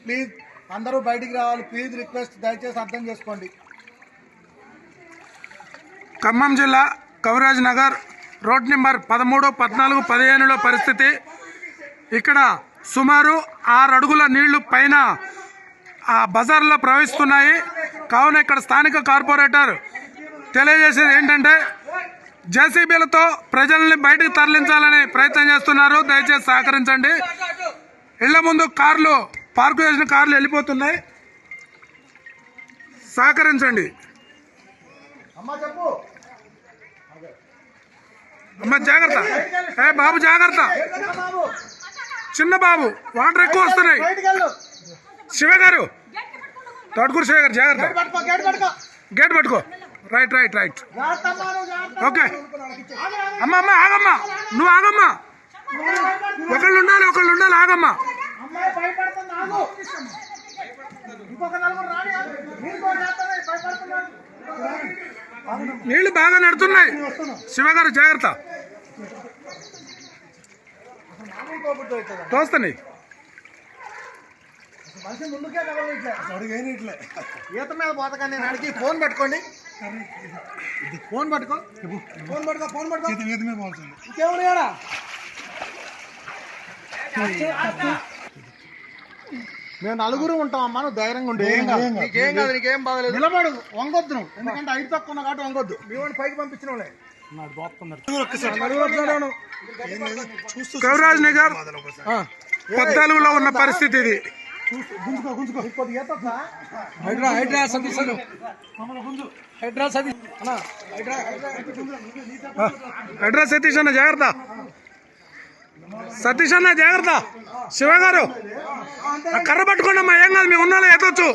Please అందరూ బయటికి రావాలి. ప్లీజ్ రిక్వెస్ట్, దయచేసి అర్థం చేసుకోండి. ఖమ్మం జిల్లా కవిరాజ్ నగర్ రోడ్ నెంబర్ 13, 14, 15లో పరిస్థితి. ఇక్కడ సుమారు 6 అడుగుల నీళ్లు పైన ఆ బజార్లో ప్రవహిస్తున్నాయి. కావున ఇక్కడ స్థానిక కార్పొరేటర్ తెలియజేసేది ఏంటంటే జేసీబీలతో ప్రజల్ని బయటకు తరలించాలని ప్రయత్నం చేస్తున్నారు. దయచేసి సహకరించండి. ఇళ్ల ముందు కార్లు పార్కు చేసిన కార్లు వెళ్ళిపోతున్నాయి. సహకరించండి. అమ్మ జాగ్రత్త, ఏ బాబు జాగ్రత్త, చిన్న బాబు, వాటర్ ఎక్కువ వస్తున్నాయి. శివ గారు, తోటకూరు శివ గారు జాగ్రత్త, గేట్ పట్టుకో. Right right right okay. అమ్మ అమ్మ ఆగమ్మా, నువ్వు ఆగమ్మా, ఒకళ్ళు ఉండాలి ఆగమ్మా. నీళ్లు బాగా నడుతున్నాయి. శివగారు జాగ్రత్త, తోస్తున్నాయి. ఈత మీద పోతగా నేను అడిగి ఫోన్ పట్టుకోండి. ఫోన్ పట్టుకో. ఇంకేమన్నా మేము నలుగురు ఉంటామమ్మా, నువ్వు ధైర్యంగా ఉండే. నీకేం కాదు, నీకేం బాధలేదు. నిలబడు, వంగొద్దు నువ్వు, ఎందుకంటే ఐదు తక్కువ ఉన్నా కాబట్టి వంగొద్దు. మీ వాడిని పైకి పంపించిన వాళ్ళే. కవిరాజ్ నగర్ 14లో ఉన్న పరిస్థితి ఇది. హైడ్రా సతీష్ అన్న జాగ్రత్త, సతీష్ అన్న జాగ్రత్త. శివ గారు కర్ర పట్టుకోండి అమ్మా, ఏం కాదు, మేము ఉన్నాలో ఎత్తొచ్చు.